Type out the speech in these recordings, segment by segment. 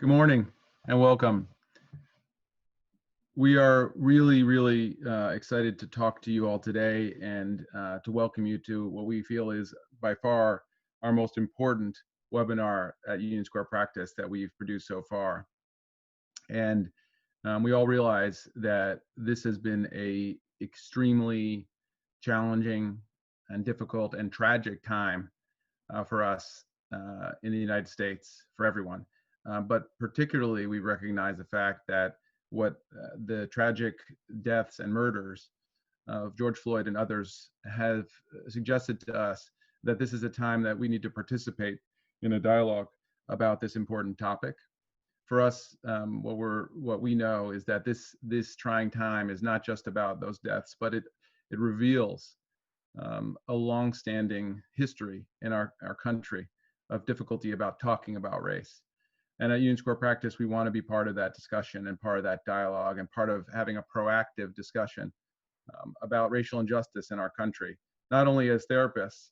Good morning and welcome. We are really excited to talk to you all today and to welcome you to what we feel is by far our most important webinar at Union Square Practice that we've produced so far. And we all realize that this has been a extremely challenging and difficult and tragic time for us in the United States, for everyone. But particularly, we recognize the fact that the tragic deaths and murders of George Floyd and others have suggested to us that this is a time that we need to participate in a dialogue about this important topic. For us, what we know is that this trying time is not just about those deaths, but it reveals a long-standing history in our country of difficulty about talking about race. And at Union Square Practice, we want to be part of that discussion and part of that dialogue and part of having a proactive discussion about racial injustice in our country, not only as therapists,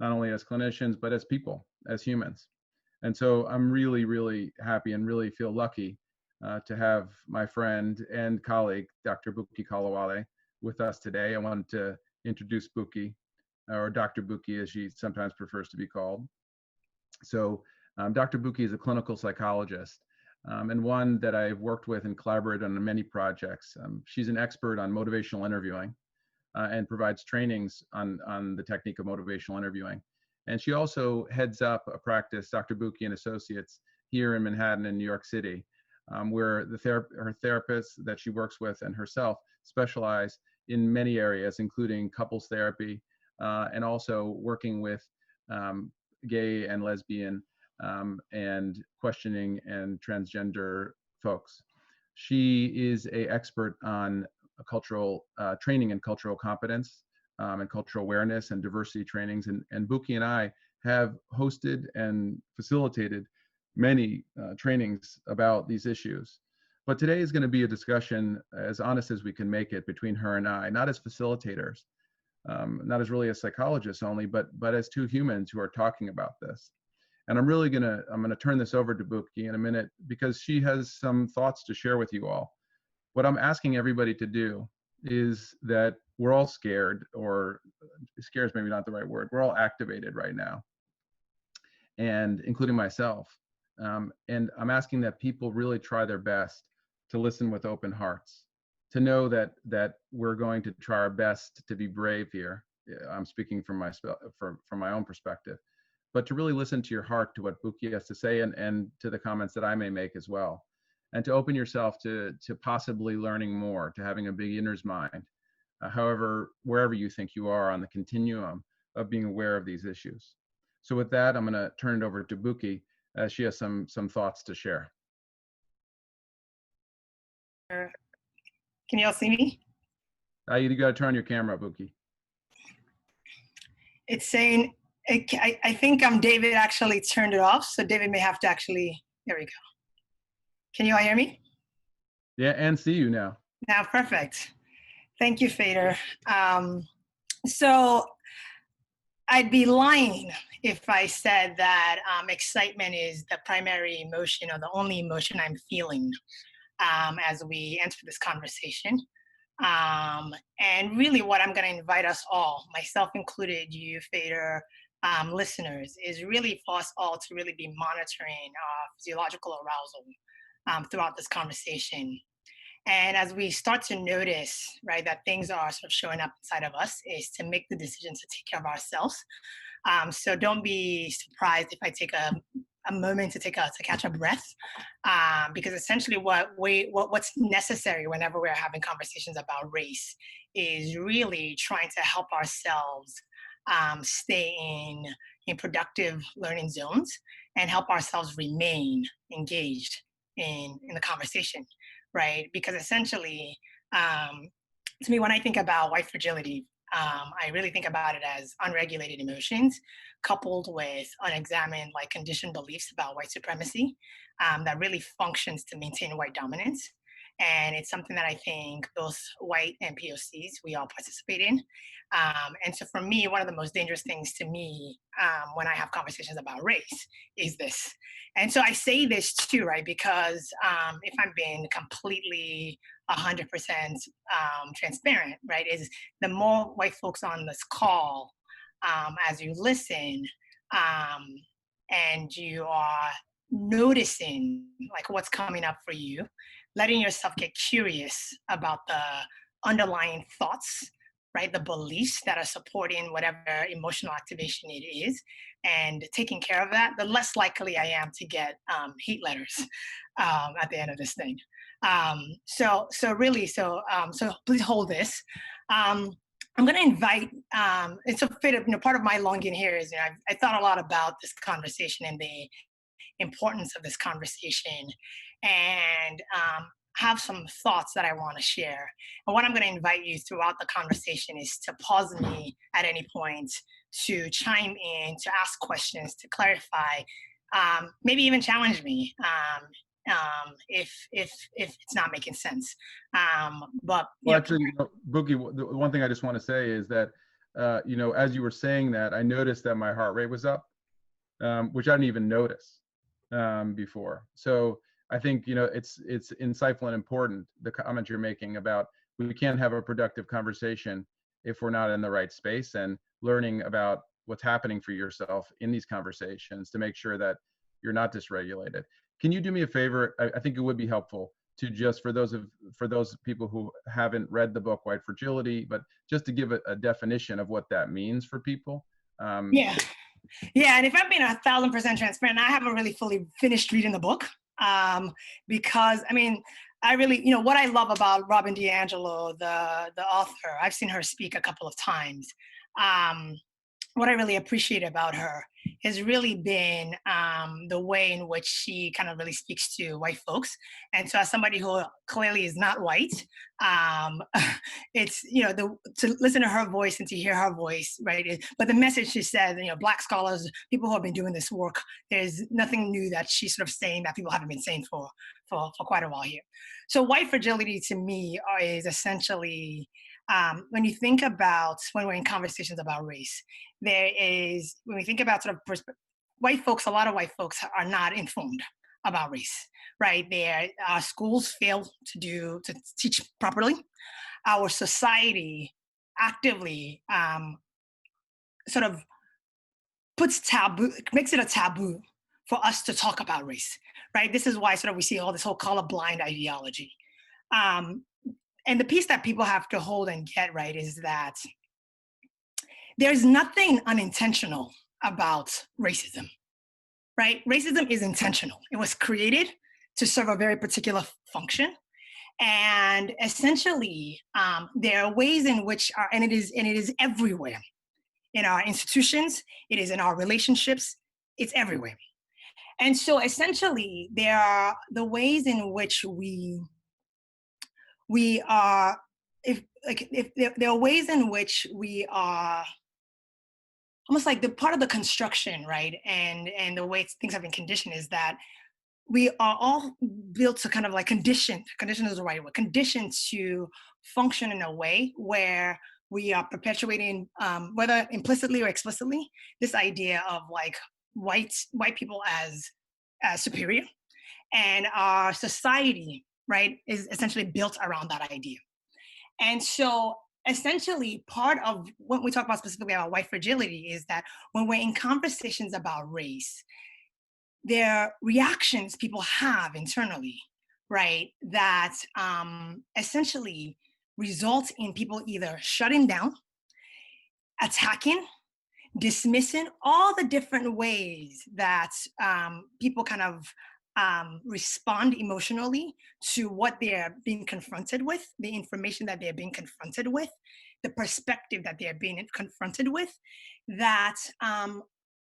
not only as clinicians, but as people, as humans. And so I'm really happy and really feel lucky to have my friend and colleague, Dr. Bukky Kolawole, with us today. I wanted to introduce Bukky, or Dr. Bukky as she sometimes prefers to be called. So Dr. Bukky is a clinical psychologist and one that I've worked with and collaborated on many projects. She's an expert on motivational interviewing and provides trainings on the technique of motivational interviewing. And she also heads up a practice, Dr. Bukky and Associates, here in Manhattan in New York City, where her therapists that she works with and herself specialize in many areas, including couples therapy and also working with gay and lesbian and questioning and transgender folks. She is an expert on cultural training and cultural competence and cultural awareness and diversity trainings. And Bukky and I have hosted and facilitated many trainings about these issues. But today is going to be a discussion as honest as we can make it between her and I, not as facilitators, not as really as psychologists only, but as two humans who are talking about this. And I'm gonna turn this over to Bukky in a minute because she has some thoughts to share with you all. What I'm asking everybody to do is that we're all scared, or scared is maybe not the right word. We're all activated right now, and including myself. And I'm asking that people really try their best to listen with open hearts, to know that we're going to try our best to be brave here. I'm speaking from my own perspective, but to really listen to your heart, to what Bukky has to say, and to the comments that I may make as well, and to open yourself to possibly learning more, to having a beginner's mind, however, wherever you think you are on the continuum of being aware of these issues. So with that, I'm going to turn it over to Bukky as she has some thoughts to share. Can you all see me? You got to turn your camera, Bukky. It's saying, I think David actually turned it off, so David may have to actually, there we go. Can you all hear me? Yeah, and see you now. Now, perfect. Thank you, Fader. So I'd be lying if I said that excitement is the primary emotion or the only emotion I'm feeling as we enter this conversation. And really what I'm going to invite us all, myself included, you, Fader, listeners, is really for us all to really be monitoring physiological arousal throughout this conversation. And as we start to notice, right, that things are sort of showing up inside of us, is to make the decision to take care of ourselves. So don't be surprised if I take a moment to catch a breath, because essentially what's necessary whenever we're having conversations about race is really trying to help ourselves stay in productive learning zones and help ourselves remain engaged in the conversation, right? Because essentially, to me, when I think about white fragility, I really think about it as unregulated emotions coupled with unexamined, like, conditioned beliefs about white supremacy that really functions to maintain white dominance. And it's something that I think both white and POCs, we all participate in. And so for me, one of the most dangerous things to me when I have conversations about race is this. And so I say this too, right? Because if I'm being completely 100% transparent, right, is the more white folks on this call, as you listen, um, and you are noticing like what's coming up for you, letting yourself get curious about the underlying thoughts, right, the beliefs that are supporting whatever emotional activation it is, and taking care of that, the less likely I am to get hate letters at the end of this thing. So really, so please hold this. um, I'm going to invite. It's a bit of, part of my longing here is, I thought a lot about this conversation and the importance of this conversation, and have some thoughts that I want to share. And what I'm going to invite you throughout the conversation is to pause me at any point, to chime in, to ask questions, to clarify, maybe even challenge me if it's not making sense. But Well, actually, Bukky, the one thing I just want to say is that, as you were saying that, I noticed that my heart rate was up, which I didn't even notice before. So I think, it's insightful and important, the comment you're making about we can't have a productive conversation if we're not in the right space, and learning about what's happening for yourself in these conversations to make sure that you're not dysregulated. Can you do me a favor? I think it would be helpful to just, for those people who haven't read the book White Fragility, but just to give a definition of what that means for people. Yeah. Yeah, and if I'm being 1,000% transparent, I haven't really fully finished reading the book, because I really, what I love about Robin DiAngelo, the author, I've seen her speak a couple of times. What I really appreciate about her has really been the way in which she kind of really speaks to white folks. And so, as somebody who clearly is not white, um, it's to listen to her voice and to hear her voice, right? But the message she said, Black scholars, people who have been doing this work, there's nothing new that she's sort of saying that people haven't been saying for quite a while here. So, white fragility to me is essentially, when you think about when we're in conversations about race, there is, when we think about sort of white folks, a lot of white folks are not informed about race, right? Our schools fail to teach properly. Our society actively sort of makes it a taboo for us to talk about race, right? This is why sort of we see all this whole colorblind ideology. And the piece that people have to hold and get right is that there's nothing unintentional about racism, right? Racism is intentional. It was created to serve a very particular function. And essentially, there are ways in which and it is everywhere in our institutions, it is in our relationships, it's everywhere. And so essentially, there are the ways in which we are, if there are ways in which we are almost like the part of the construction, right? And the way things have been conditioned is that we are all built to kind of like condition is the right word, conditioned to function in a way where we are perpetuating, whether implicitly or explicitly, this idea of like white people as superior, and our society, right, is essentially built around that idea. And so essentially part of what we talk about specifically about white fragility is that when we're in conversations about race, there are reactions people have internally, right, that essentially result in people either shutting down, attacking, dismissing, all the different ways that people kind of respond emotionally to what they're being confronted with, the information that they're being confronted with, the perspective that they're being confronted with, that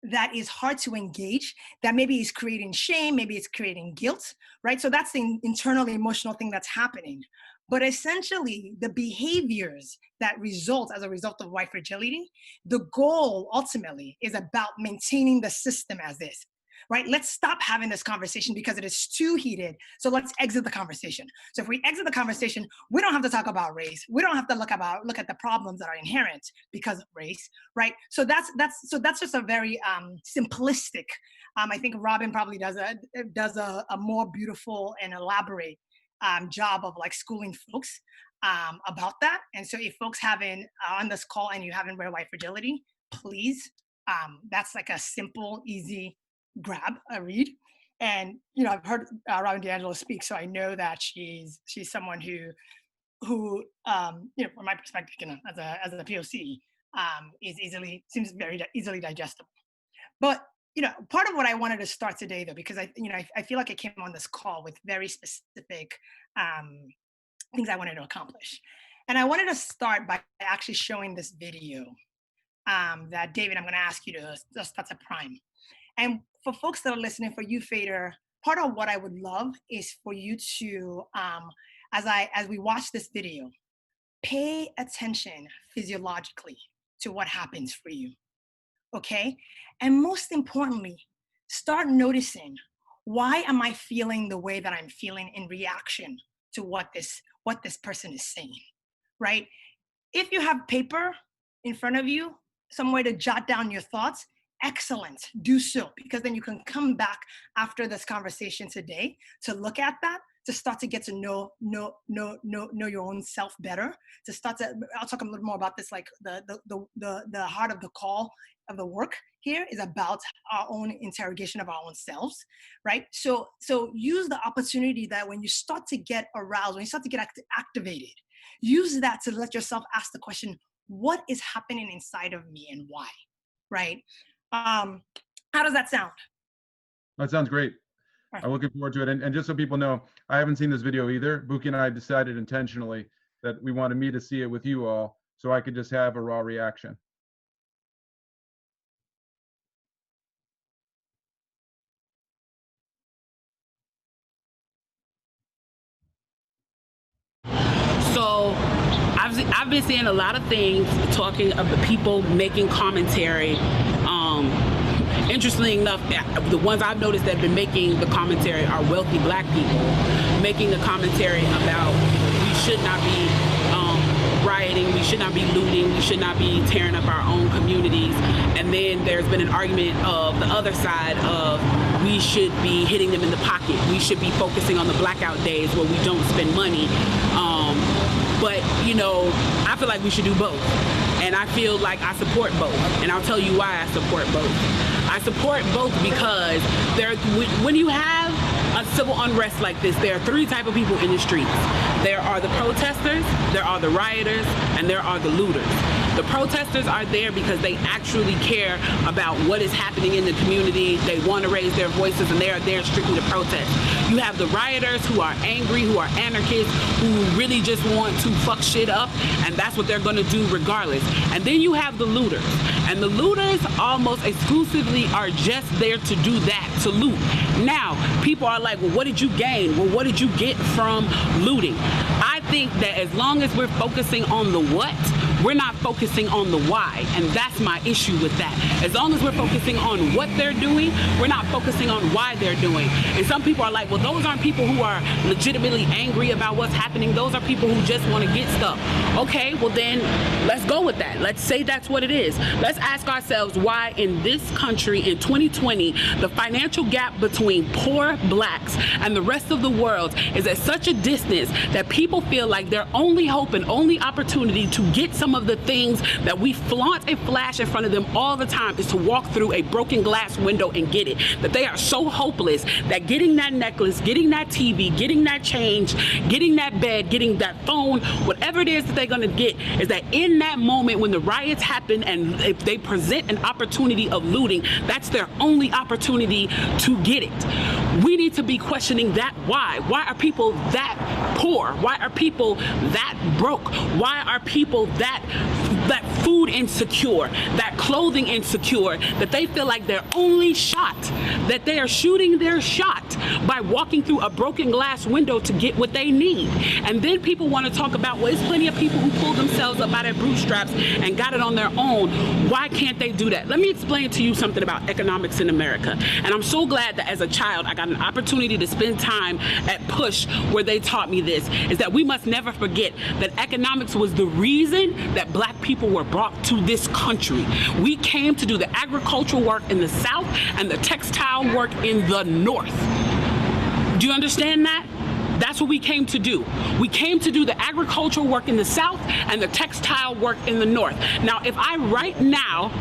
that is hard to engage, that maybe is creating shame, maybe it's creating guilt, right? So that's the internal emotional thing that's happening. But essentially, the behaviors that result as a result of white fragility, the goal ultimately is about maintaining the system as is, right? Let's stop having this conversation because it is too heated. So let's exit the conversation. So if we exit the conversation, we don't have to talk about race. We don't have to look at the problems that are inherent because of race, right? So that's just a very simplistic. I think Robin probably does a more beautiful and elaborate job of like schooling folks about that. And so if folks haven't on this call and you haven't read White Fragility, please, that's like a simple, easy grab, a read. And I've heard Robin DiAngelo speak, so I know that she's someone who from my perspective, as a POC, seems very easily digestible. But part of what I wanted to start today, though, because I feel like I came on this call with very specific things I wanted to accomplish, and I wanted to start by actually showing this video that David, I'm going to ask you to just start a prime. And for folks that are listening, for you, Fader, part of what I would love is for you to, as we watch this video, pay attention physiologically to what happens for you. Okay? And most importantly, start noticing, why am I feeling the way that I'm feeling in reaction to what this person is saying, right? If you have paper in front of you, some way to jot down your thoughts, excellent, do so, because then you can come back after this conversation today to look at that, to start to get to know your own self better, to start to, I'll talk a little more about this, like the heart of the call of the work here is about our own interrogation of our own selves, right? So use the opportunity that when you start to get aroused, when you start to get activated, use that to let yourself ask the question, what is happening inside of me and why, right? How does that sound? That sounds great. Right. I'm looking forward to it. And just so people know, I haven't seen this video either. Bukky and I decided intentionally that we wanted me to see it with you all so I could just have a raw reaction. So I've been seeing a lot of things talking about people making commentary. Interestingly enough, the ones I've noticed that have been making the commentary are wealthy Black people, making the commentary about we should not be rioting, we should not be looting, we should not be tearing up our own communities. And then there's been an argument of the other side of we should be hitting them in the pocket. We should be focusing on the blackout days where we don't spend money. But, I feel like we should do both. And I feel like I support both. And I'll tell you why I support both. I support both because when you have a civil unrest like this, there are three types of people in the streets. There are the protesters, there are the rioters, and there are the looters. The protesters are there because they actually care about what is happening in the community. They want to raise their voices, and they are there strictly to protest. You have the rioters who are angry, who are anarchists, who really just want to fuck shit up, and that's what they're going to do regardless. And then you have the looters. And the looters almost exclusively are just there to do that, to loot. Now, people are like, well, what did you gain? Well, what did you get from looting? I think that as long as we're focusing on the what, we're not focusing on the why, and that's my issue with that. As long as we're focusing on what they're doing, we're not focusing on why they're doing. And some people are like, well, those aren't people who are legitimately angry about what's happening. Those are people who just want to get stuff. Okay, well then, let's go with that. Let's say that's what it is. Let's ask ourselves why in this country in 2020, the financial gap between poor Blacks and the rest of the world is at such a distance that people feel like their only hope and only opportunity to get some of the things that we flaunt and flash in front of them all the time is to walk through a broken glass window and get it. That they are so hopeless that getting that necklace, getting that TV, getting that change, getting that bed, getting that phone, whatever it is that they're going to get, is that in that moment when the riots happen and if they present an opportunity of looting, that's their only opportunity to get it. We need to be questioning that why. Why are people that poor? Why are people that broke? Why are people that that food insecure, that clothing insecure, that they feel like their only shot, that they are shooting their shot by walking through a broken glass window to get what they need. And then people want to talk about, well, there's plenty of people who pulled themselves up by their bootstraps and got it on their own. Why can't they do that? Let me explain to you something about economics in America. And I'm so glad that as a child, I got an opportunity to spend time at Push where they taught me this, is that we must never forget that economics was the reason that black people were brought to this country. We came to do the agricultural work in the South and the textile work in the North. Do you understand that? That's what we came to do. We came to do the agricultural work in the South and the textile work in the North. Now, if I right now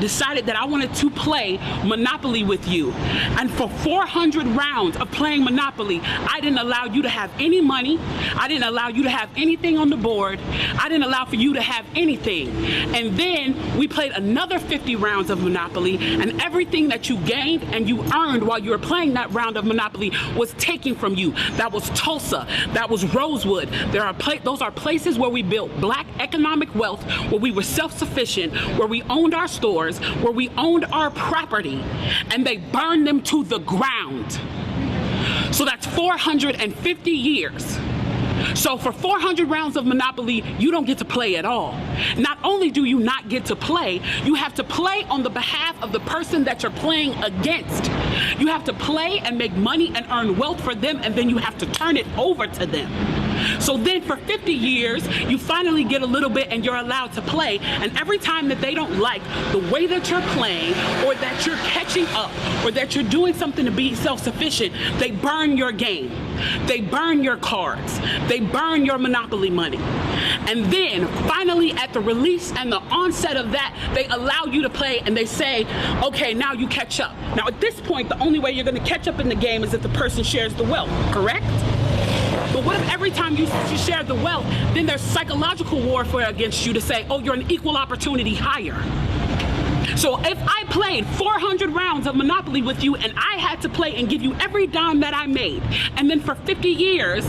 decided that I wanted to play Monopoly with you, and for 400 rounds of playing Monopoly, I didn't allow you to have any money, I didn't allow you to have anything on the board, I didn't allow for you to have anything. And then we played another 50 rounds of Monopoly, and everything that you gained and you earned while you were playing that round of Monopoly was taken from you. That was Tulsa, that was Rosewood. Those are places where we built black economic wealth, where we were self-sufficient, where we owned our stores, where we owned our property, and they burned them to the ground. So that's 450 years. So for 400 rounds of Monopoly, you don't get to play at all. Not only do you not get to play, you have to play on the behalf of the person that you're playing against. You have to play and make money and earn wealth for them, and then you have to turn it over to them. So then for 50 years, you finally get a little bit and you're allowed to play. And every time that they don't like the way that you're playing, or that you're catching up, or that you're doing something to be self-sufficient, they burn your game. They burn your cards. They burn your Monopoly money. And then finally at the release and the onset of that, they allow you to play and they say, okay, now you catch up. Now at this point, the only way you're going to catch up in the game is if the person shares the wealth, correct? But what if every time you share the wealth, then there's psychological warfare against you to say, oh, you're an equal opportunity hire. So if I played 400 rounds of Monopoly with you and I had to play and give you every dime that I made, and then for 50 years,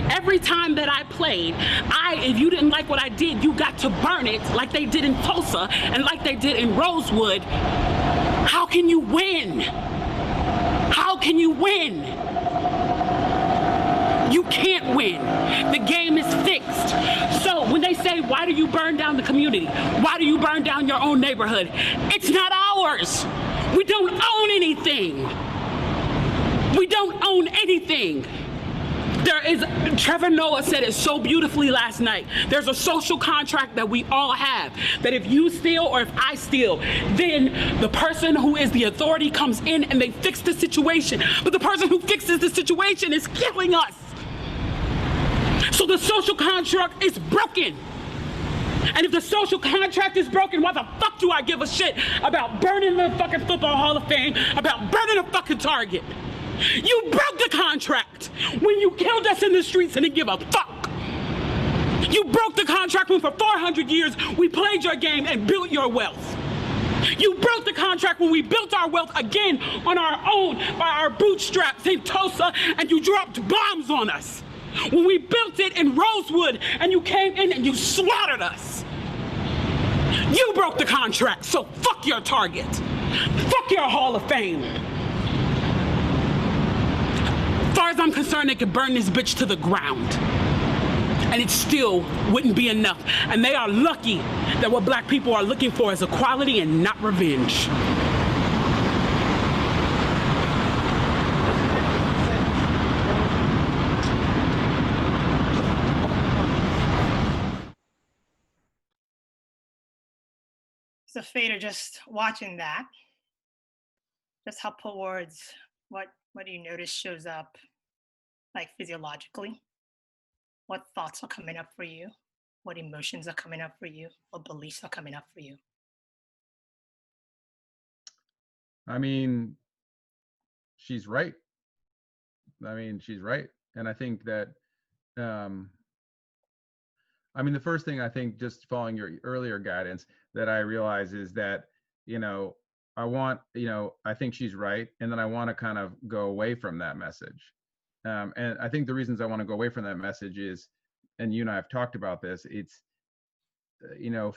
every time that I played, if you didn't like what I did, you got to burn it like they did in Tulsa and like they did in Rosewood, how can you win? How can you win? You can't win. The game is fixed. So when they say, why do you burn down the community? Why do you burn down your own neighborhood? It's not ours. We don't own anything. We don't own anything. Trevor Noah said it so beautifully last night. There's a social contract that we all have, that if you steal or if I steal, then the person who is the authority comes in and they fix the situation. But the person who fixes the situation is killing us. So the social contract is broken. And if the social contract is broken, why the fuck do I give a shit about burning the fucking Football Hall of Fame, about burning a fucking Target? You broke the contract when you killed us in the streets and didn't give a fuck. You broke the contract when for 400 years we played your game and built your wealth. You broke the contract when we built our wealth again on our own, by our bootstraps in Tulsa, and you dropped bombs on us. When we built it in Rosewood and you came in and you slaughtered us. You broke the contract, so fuck your Target. Fuck your Hall of Fame. As far as I'm concerned, they could burn this bitch to the ground. And it still wouldn't be enough. And they are lucky that what black people are looking for is equality and not revenge. So Fader, just watching that, just help put words, what do you notice shows up like physiologically? What thoughts are coming up for you? What emotions are coming up for you? What beliefs are coming up for you? I mean, she's right. She's right. And I think that, the first thing I think, just following your earlier guidance, that I realize is that, I think she's right. And then I want to kind of go away from that message. And I think the reasons I want to go away from that message is, and you and I have talked about this,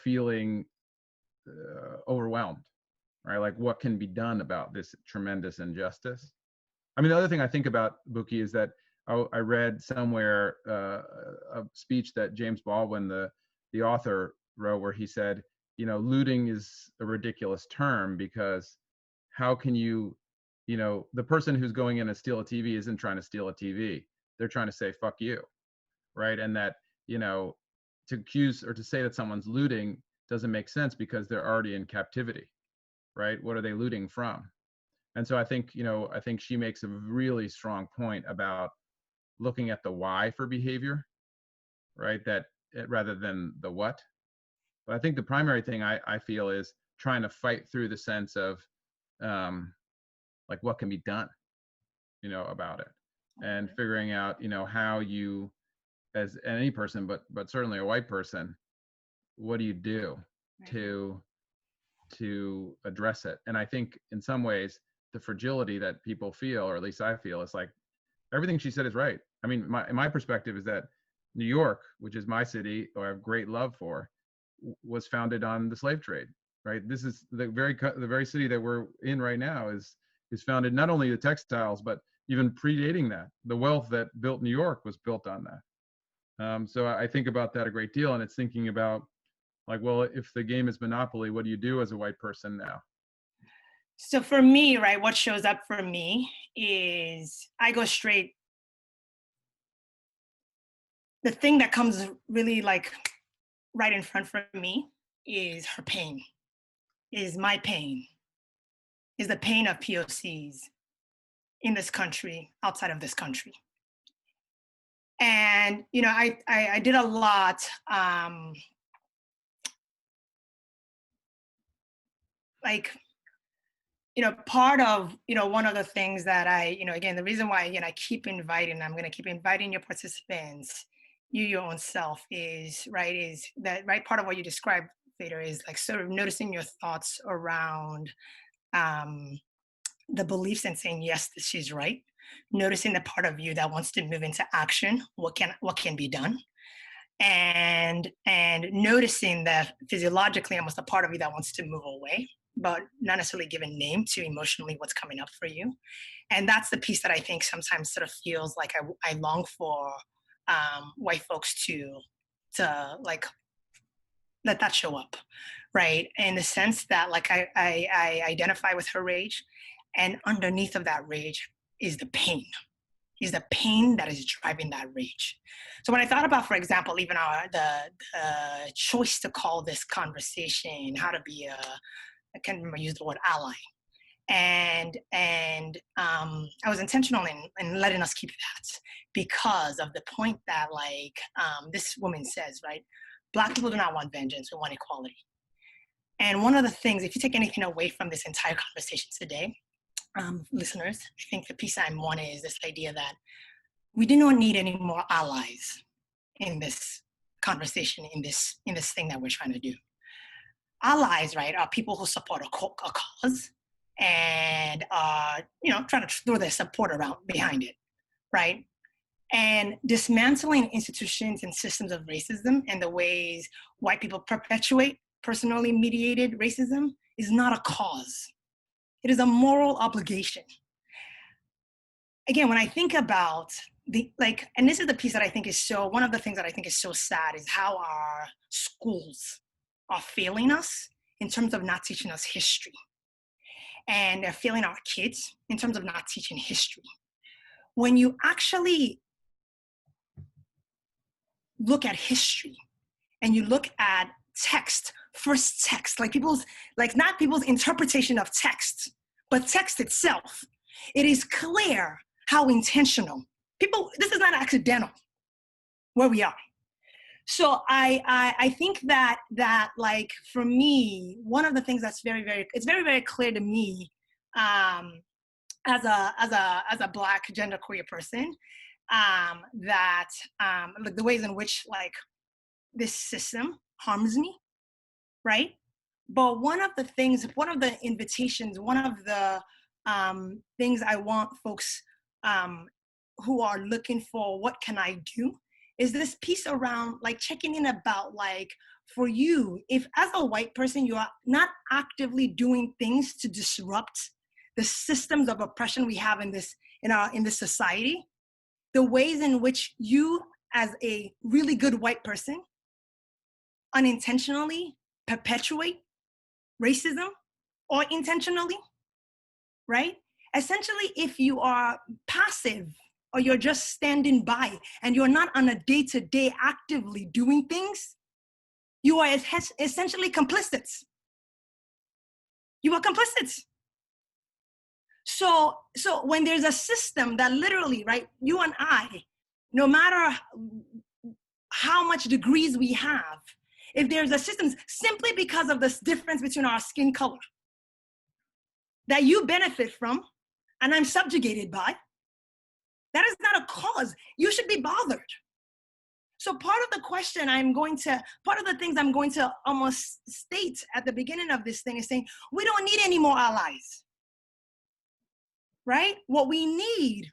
feeling overwhelmed, right? Like, what can be done about this tremendous injustice? I mean, the other thing I think about, Bukky, is that I read somewhere a speech that James Baldwin, the author, wrote, where he said, looting is a ridiculous term, because how can you, the person who's going in to steal a TV isn't trying to steal a TV. They're trying to say, fuck you, right? And that, to accuse or to say that someone's looting doesn't make sense, because they're already in captivity, right? What are they looting from? And so I think she makes a really strong point about looking at the why for behavior, right? That rather than the what. But I think the primary thing I feel is trying to fight through the sense of like, what can be done, about it, and figuring out, how you, as any person, but certainly a white person, what do you do to address it? And I think in some ways the fragility that people feel, or at least I feel, is like, everything she said is right. I mean, my perspective is that New York, which is my city, or I have great love for, was founded on the slave trade, right? This is the very city that we're in right now is founded not only the textiles, but even predating that. The wealth that built New York was built on that. So I think about that a great deal, and it's thinking about, like, well, if the game is Monopoly, what do you do as a white person now? So for me, right, what shows up for me is I go straight. The thing that comes really like right in front for me is her pain, is my pain, is the pain of POCs in this country, outside of this country. And, I did a lot, part of, one of the things that again, the reason why, again, I keep inviting, I'm going to keep inviting your participants, your own self, is that, right, part of what you described, Vader, is like sort of noticing your thoughts around the beliefs and saying, yes, she's right. Noticing the part of you that wants to move into action, what can be done. And noticing that physiologically, almost a part of you that wants to move away, but not necessarily give a name to emotionally what's coming up for you. And that's the piece that I think sometimes sort of feels like I long for white folks to like let that show up, right? In the sense that, like, I identify with her rage, and underneath of that rage is the pain. Is the pain that is driving that rage. So when I thought about, for example, even the choice to call this conversation how to be I can't remember, use the word ally, and I was intentional in letting us keep that, because of the point that, like, this woman says, right, Black people do not want vengeance, we want equality. And one of the things, if you take anything away from this entire conversation today, listeners, I think the piece I'm on is this idea that we do not need any more allies in this conversation, in this thing that we're trying to do. Allies, right, are people who support a cause and are, trying to throw their support around behind it, right? And dismantling institutions and systems of racism and the ways white people perpetuate personally mediated racism is not a cause. It is a moral obligation. Again, when I think about and this is the piece that I think is one of the things that I think is so sad, is how our schools are failing us in terms of not teaching us history. And they're failing our kids in terms of not teaching history. When you actually look at history and you look at text, first text, not people's interpretation of text, but text itself, it is clear how intentional. This is not accidental where we are. So I think that like, for me, one of the things that's very, very clear to me, as a Black genderqueer person, that like the ways in which, like, this system harms me, right? But one of the invitations, one of the things I want folks who are looking for what can I do, is this piece around, like, checking in about, like, for you, if as a white person, you are not actively doing things to disrupt the systems of oppression we have in this society, the ways in which you as a really good white person unintentionally perpetuate racism or intentionally, right? Essentially, if you are passive or you're just standing by and you're not on a day-to-day actively doing things, you are essentially complicit. You are complicit. So when there's a system that literally, right, you and I, no matter how much degrees we have, if there's a system simply because of this difference between our skin color that you benefit from and I'm subjugated by, that is not a cause. You should be bothered. So part of the things I'm going to almost state at the beginning of this thing is saying, we don't need any more allies, right? What we need,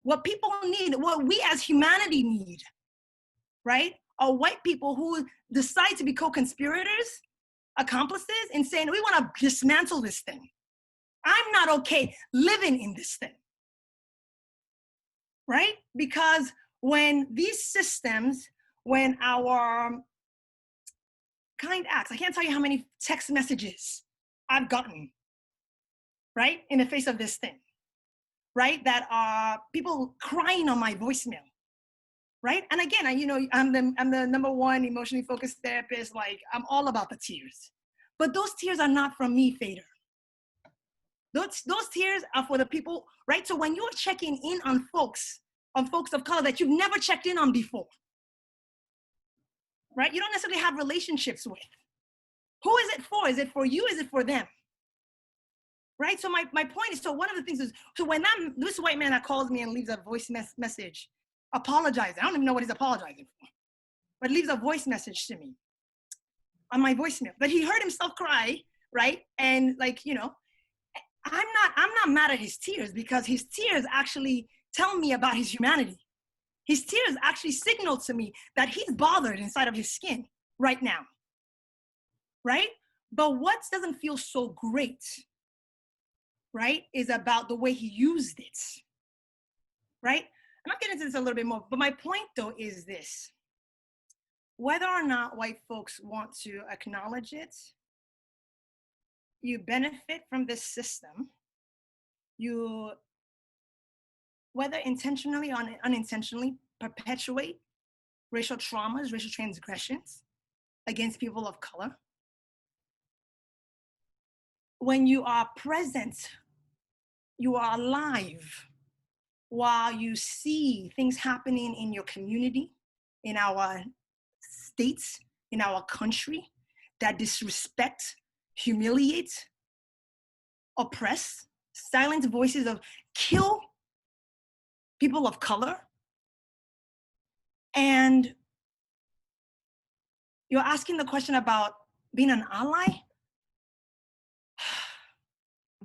what people need, what we as humanity need, right, are white people who decide to be co-conspirators, accomplices, in saying, we want to dismantle this thing. I'm not okay living in this thing, right? Because when these systems, when our kind acts, I can't tell you how many text messages I've gotten, right, in the face of this thing, right, that are people crying on my voicemail, right? And again, I'm the number one emotionally focused therapist. Like, I'm all about the tears, but those tears are not from me, Fader. Those tears are for the people, right? So when you're checking in on folks of color that you've never checked in on before, right? You don't necessarily have relationships with. Who is it for? Is it for you? Is it for them? Right? So my point is, so one of the things is, so when this white man that calls me and leaves a voice message, apologizing, I don't even know what he's apologizing for, but leaves a voice message to me on my voicemail. But he heard himself cry, right? And like, I'm not mad at his tears, because his tears actually tell me about his humanity. His tears actually signal to me that he's bothered inside of his skin right now, right? But what doesn't feel so great, right, is about the way he used it, right? And I'll get into this a little bit more, but my point though is this: whether or not white folks want to acknowledge it, you benefit from this system. You, whether intentionally or unintentionally, perpetuate racial traumas, racial transgressions against people of color. When you are present, you are alive while you see things happening in your community, in our states, in our country, that disrespect, humiliate, oppress, silence voices of kill people of color, and you're asking the question about being an ally.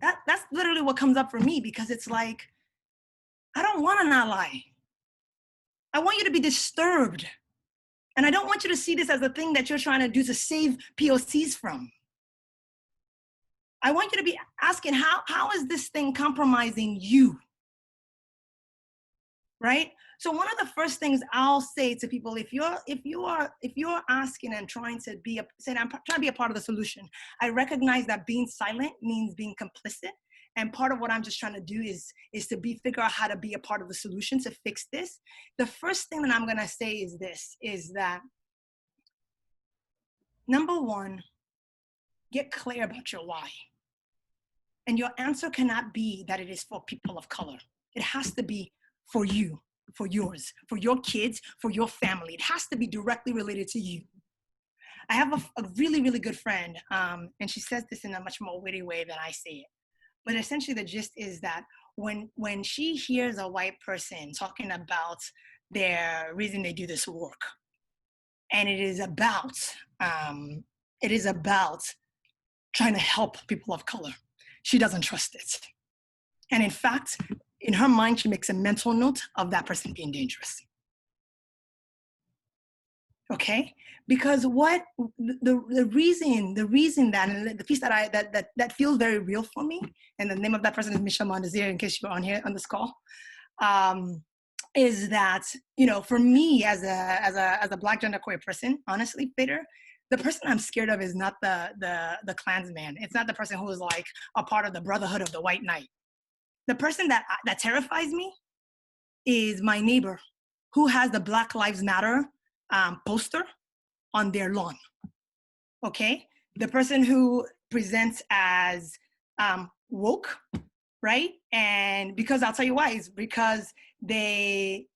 That's literally what comes up for me, because it's like, I don't want an ally. I want you to be disturbed. And I don't want you to see this as a thing that you're trying to do to save POCs from. I want you to be asking, how is this thing compromising you? Right? So one of the first things I'll say to people, if you're asking and trying to saying, I'm trying to be a part of the solution, I recognize that being silent means being complicit. And part of what I'm just trying to do is to figure out how to be a part of the solution to fix this. The first thing that I'm gonna say is this, is that, number one, get clear about your why. And your answer cannot be that it is for people of color. It has to be for you, for yours, for your kids, for your family. It has to be directly related to you. I have a really, really good friend, and she says this in a much more witty way than I say it. But essentially the gist is that when she hears a white person talking about their reason they do this work, and it is about trying to help people of color, she doesn't trust it. And in fact, in her mind, she makes a mental note of that person being dangerous. Okay, because what the reason that, and the piece that that feels very real for me, and the name of that person is Michelle Mondesir, in case you're on here on this call, is that, you know, for me as a Black genderqueer person, honestly, Peter, the person I'm scared of is not the Klansman. It's not the person who is like a part of the Brotherhood of the White Knight. The person that terrifies me is my neighbor, who has the Black Lives Matter poster on their lawn. Okay, the person who presents as woke, right? And because I'll tell you why, is because they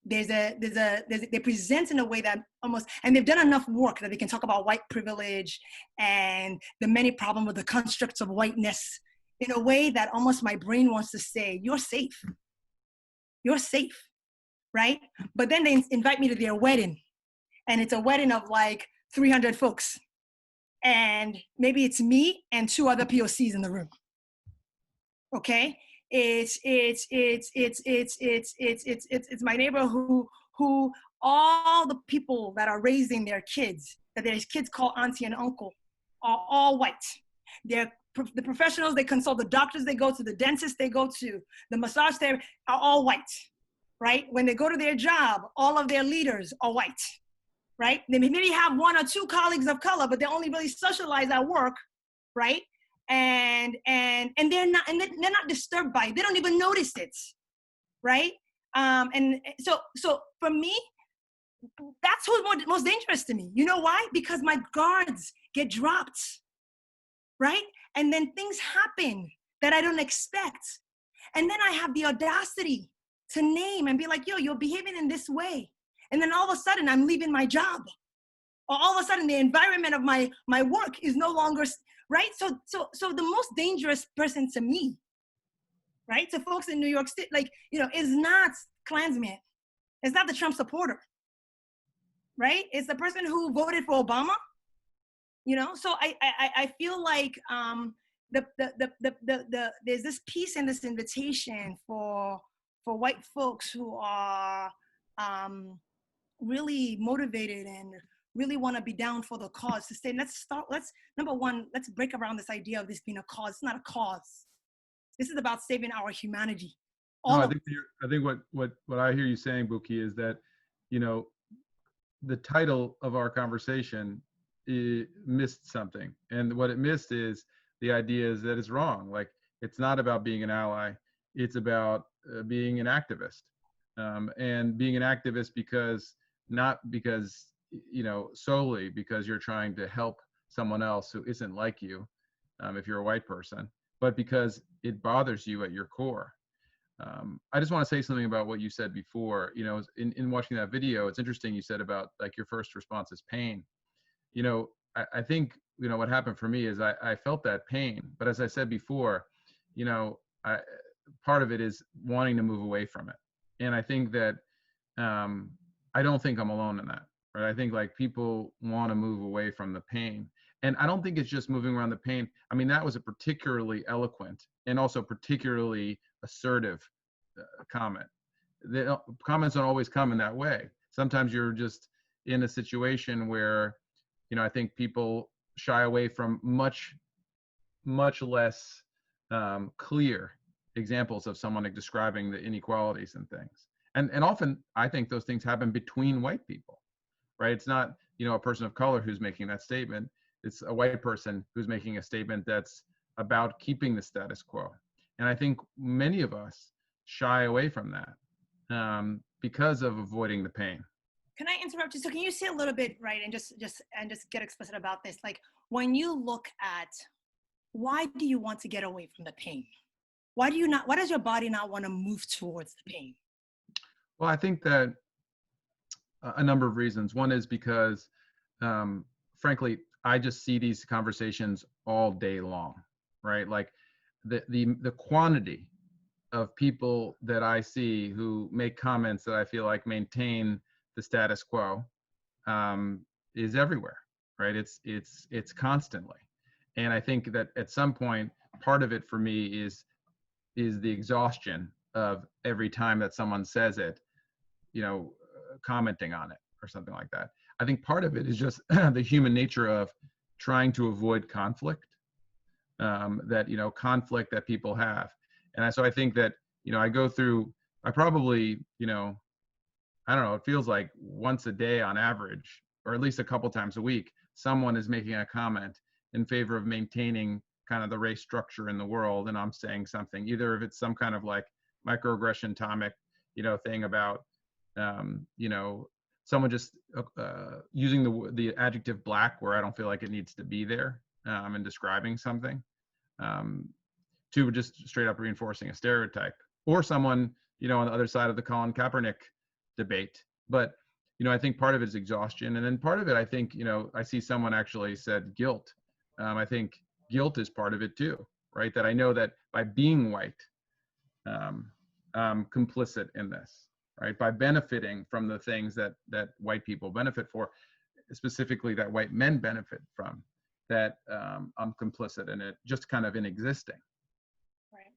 present in a way that almost, and they've done enough work that they can talk about white privilege and the many problems with the constructs of whiteness in a way that almost my brain wants to say, you're safe, right? But then they invite me to their wedding, and it's a wedding of like 300 folks, and maybe it's me and 2 other POCs in the room. Okay, it's my neighbor who all the people that are raising their kids, that their kids call auntie and uncle, are all white. They're the professionals they consult, the doctors they go to, the dentists they go to, the massage therapist are all white, right? When they go to their job, all of their leaders are white, right? They maybe have 1 or 2 colleagues of color, but they only really socialize at work, right? And they're not disturbed by it. They don't even notice it, right? And so for me, that's who's most dangerous to me. You know why? Because my guards get dropped, right? And then things happen that I don't expect. And then I have the audacity to name and be like, yo, you're behaving in this way. And then all of a sudden I'm leaving my job. Or all of a sudden the environment of my work is no longer, right? So the most dangerous person to me, right? To folks in New York City, like, you know, is not Klansman. It's not the Trump supporter, right? It's the person who voted for Obama. You know, so I feel like there's this piece and this invitation for white folks who are really motivated and really want to be down for the cause to say, number one, let's break around this idea of this being a cause. It's not a cause. This is about saving our humanity. I think what I hear you saying, Bukky, is that, you know, the title of our conversation, it missed something, and what it missed is the idea is that it's wrong. Like, it's not about being an ally, it's about being an activist, and being an activist not because, you know, solely because you're trying to help someone else who isn't like you, if you're a white person, but because it bothers you at your core. I just want to say something about what you said before. You know, in watching that video, it's interesting you said about, like, your first response is pain. You know, I think, you know, what happened for me is I felt that pain, but as I said before, you know, part of it is wanting to move away from it. And I think that I don't think I'm alone in that, right? I think, like, people want to move away from the pain. And I don't think it's just moving around the pain. I mean, that was a particularly eloquent and also particularly assertive comment. The comments don't always come in that way. Sometimes you're just in a situation where, you know, I think people shy away from much less clear examples of someone, like, describing the inequalities and things. And often I think those things happen between white people, right? It's not, you know, a person of color who's making that statement. It's a white person who's making a statement that's about keeping the status quo. And I think many of us shy away from that because of avoiding the pain. Can I interrupt you? So can you say a little bit, right, and just get explicit about this? Like, when you look at, why do you want to get away from the pain? Why does your body not want to move towards the pain? Well, I think that a number of reasons. One is because, frankly, I just see these conversations all day long, right? Like, the quantity of people that I see who make comments that I feel like maintain the status quo is everywhere, right? It's constantly. And I think that at some point, part of it for me is the exhaustion of every time that someone says it, you know, commenting on it or something like that. I think part of it is just the human nature of trying to avoid conflict, that, you know, conflict that people have. And so I think that, you know, I probably, you know, I don't know, it feels like once a day on average, or at least a couple times a week, someone is making a comment in favor of maintaining kind of the race structure in the world. And I'm saying something, either if it's some kind of like microaggression atomic, you know, thing about, you know, someone just using the adjective black where I don't feel like it needs to be there, in describing something, to just straight up reinforcing a stereotype, or someone, you know, on the other side of the Colin Kaepernick debate. But, you know, I think part of it is exhaustion. And then part of it, I think, you know, I see someone actually said guilt. I think guilt is part of it too, right? That I know that by being white, I'm complicit in this, right? By benefiting from the things that white people benefit for, specifically that white men benefit from, that I'm complicit in it, just kind of in existing. Right.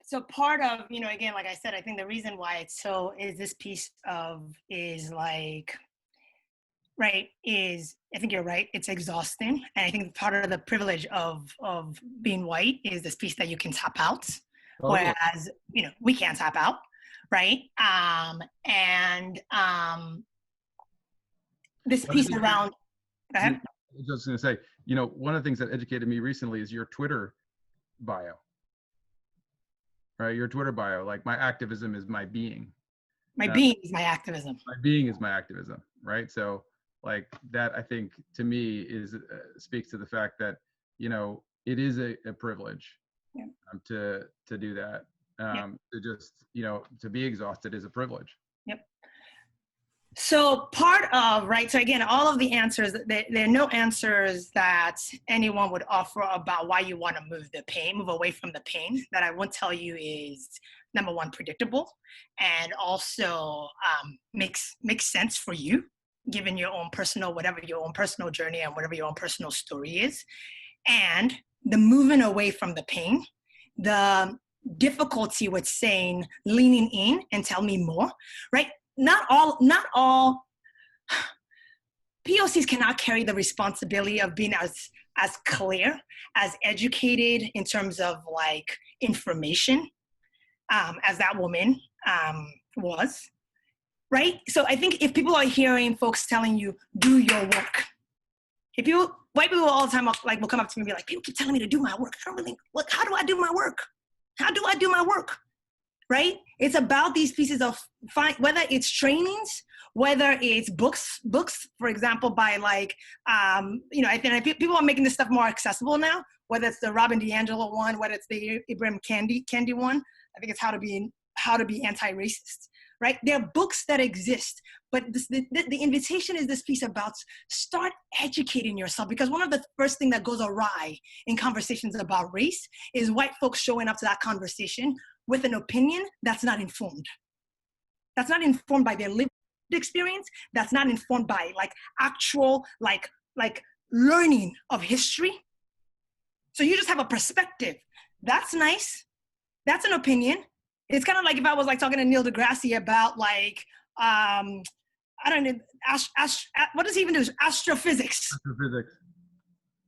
So part of, you know, again, like I said, I think the reason why it's so is this piece of is like, right, is, I think you're right, it's exhausting. And I think part of the privilege of being white is this piece that you can tap out, whereas, you know, we can't tap out, right? This piece around, go ahead. I was just going to say, you know, one of the things that educated me recently is your Twitter bio. Right, your Twitter bio, like, my activism is my being. My being is my activism. My being is my activism, right? So, like, that, I think, to me, is speaks to the fact that, you know, it is a privilege, yeah, to do that. To just, you know, to be exhausted is a privilege. Yep. So part of, right, so again, all of the answers, there are no answers that anyone would offer about why you want to move away from the pain, that I won't tell you is, number one, predictable, and also makes sense for you, given your own personal, whatever your own personal journey and whatever your own personal story is. And the moving away from the pain, the difficulty with saying, leaning in and tell me more, right? Not all POCs cannot carry the responsibility of being as clear, as educated in terms of like information, as that woman was, right? So I think if people are hearing folks telling you, do your work, white people all the time like will come up to me and be like, people keep telling me to do my work. I don't really, how do I do my work? How do I do my work? Right? It's about these pieces of, whether it's trainings, whether it's books, for example, by like, you know, I think people are making this stuff more accessible now, whether it's the Robin DiAngelo one, whether it's the Ibram Kendi one. I think it's how to be anti-racist, right? There are books that exist, but the invitation is this piece about start educating yourself, because one of the first things that goes awry in conversations about race is white folks showing up to that conversation with an opinion that's not informed. That's not informed by their lived experience. That's not informed by like actual, like learning of history. So you just have a perspective. That's nice. That's an opinion. It's kind of like if I was like talking to Neil deGrasse about like, I don't know, what does he even do? Astrophysics. Astrophysics.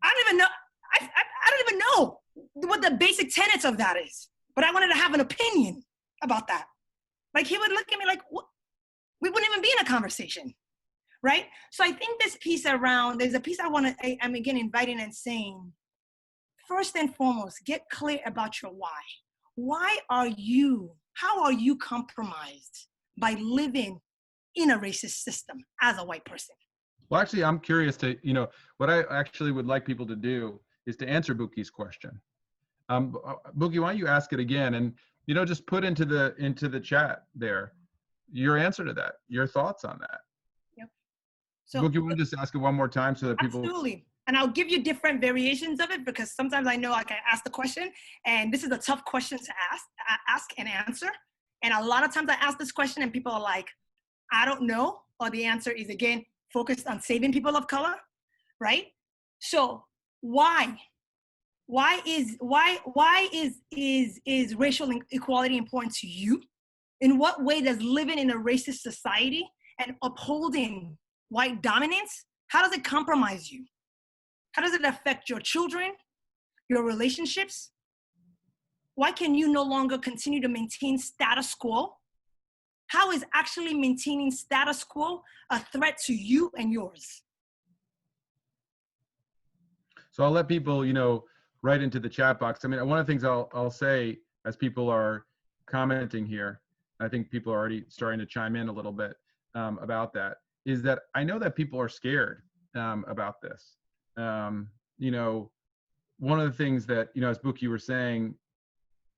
I don't even know. I don't even know what the basic tenets of that is. But I wanted to have an opinion about that. Like he would look at me like, what? We wouldn't even be in a conversation, right? So I think this piece around, there's a piece I'm again inviting and saying, first and foremost, get clear about your why. How are you compromised by living in a racist system as a white person? Well, actually, I'm curious to, you know, what I actually would like people to do is to answer Bukky's question. Bukky, why don't you ask it again, and, you know, just put into the chat there your answer to that, your thoughts on that. Yep. So Bukky, you want to just ask it one more time so that people. Absolutely. And I'll give you different variations of it, because sometimes I know I can ask the question, and this is a tough question to ask and answer. And a lot of times I ask this question and people are like, I don't know, or the answer is again focused on saving people of color, right? So why is racial equality important to you? In what way does living in a racist society and upholding white dominance, how does it compromise you? How does it affect your children, your relationships? Why can you no longer continue to maintain status quo? How is actually maintaining status quo a threat to you and yours? So I'll let people, write into the chat box. I mean, one of the things I'll say as people are commenting here, I think people are already starting to chime in a little bit about that, is that I know that people are scared about this. One of the things that, as Bukky, you were saying,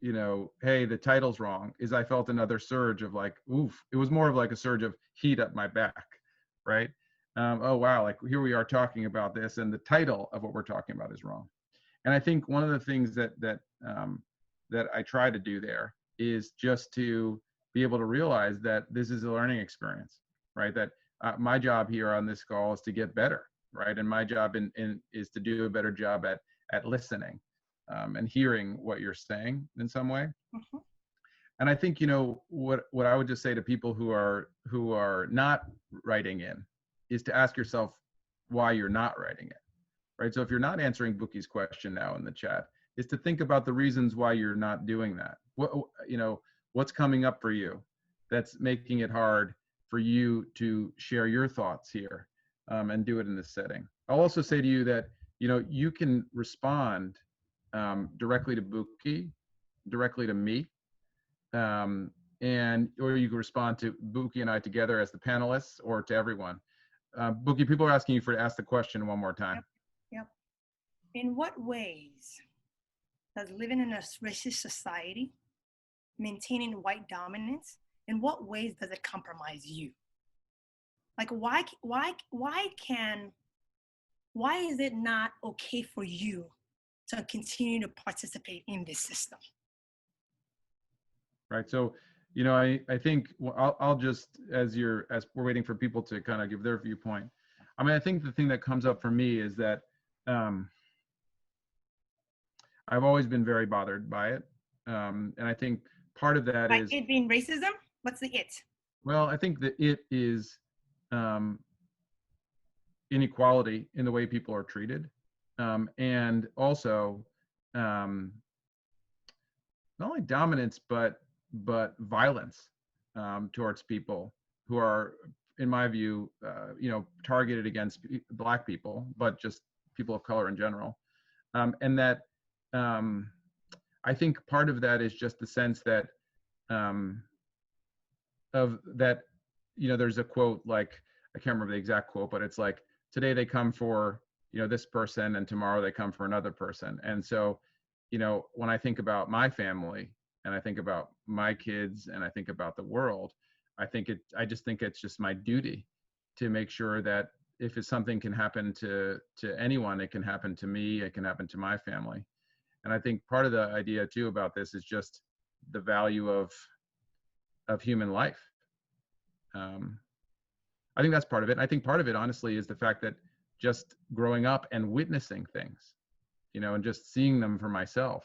hey, the title's wrong, is I felt another surge of like, oof. It was more of like a surge of heat up my back, right? Oh, wow, like here we are talking about this and the title of what we're talking about is wrong. And I think one of the things that I try to do there is just to be able to realize that this is a learning experience, right? That my job here on this call is to get better, right? And my job is to do a better job at listening and hearing what you're saying in some way. Mm-hmm. And I think, what I would just say to people who are not writing in is to ask yourself why you're not writing it, right? So if you're not answering Bukky's question now in the chat, is to think about the reasons why you're not doing that. What's coming up for you that's making it hard for you to share your thoughts here and do it in this setting. I'll also say to you that, you can respond directly to Bukky, directly to me, or you can respond to Bukky and I together as the panelists, or to everyone. Bukky, people are asking you to ask the question one more time. Yep. In what ways does living in a racist society, maintaining white dominance, in what ways does it compromise you? Like, why is it not okay for you to continue to participate in this system? Right. So, I think I'll just, as we're waiting for people to kind of give their viewpoint. I mean, I think the thing that comes up for me is that I've always been very bothered by it. And I think part of that is it being racism? What's the it? Well, I think that it is inequality in the way people are treated. And also not only dominance, but violence towards people who are, in my view, targeted against Black people, but just people of color in general. And that I think part of that is just the sense that there's a quote, like, I can't remember the exact quote, but it's like, today they come for, this person, and tomorrow they come for another person. And so, when I think about my family, and I think about my kids, and I think about the world, I just think it's just my duty to make sure that if something can happen to anyone, it can happen to me, it can happen to my family. And I think part of the idea too about this is just the value of human life. I think that's part of it. And I think part of it, honestly, is the fact that just growing up and witnessing things, and just seeing them for myself,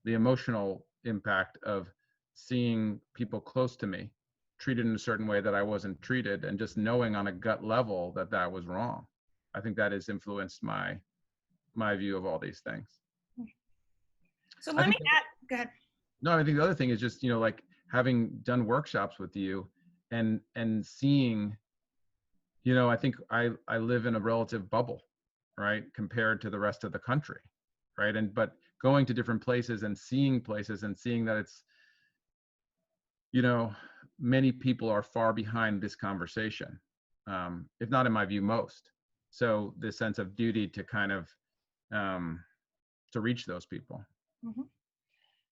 the emotional impact of seeing people close to me treated in a certain way that I wasn't treated, and just knowing on a gut level that was wrong. I think that has influenced my view of all these things. So let me add, go ahead. No, I think the other thing is just, like having done workshops with you and seeing, I think I live in a relative bubble, right, compared to the rest of the country, right? But going to different places and seeing that it's, many people are far behind this conversation, if not, in my view, most. So this sense of duty to kind of to reach those people. Mm-hmm.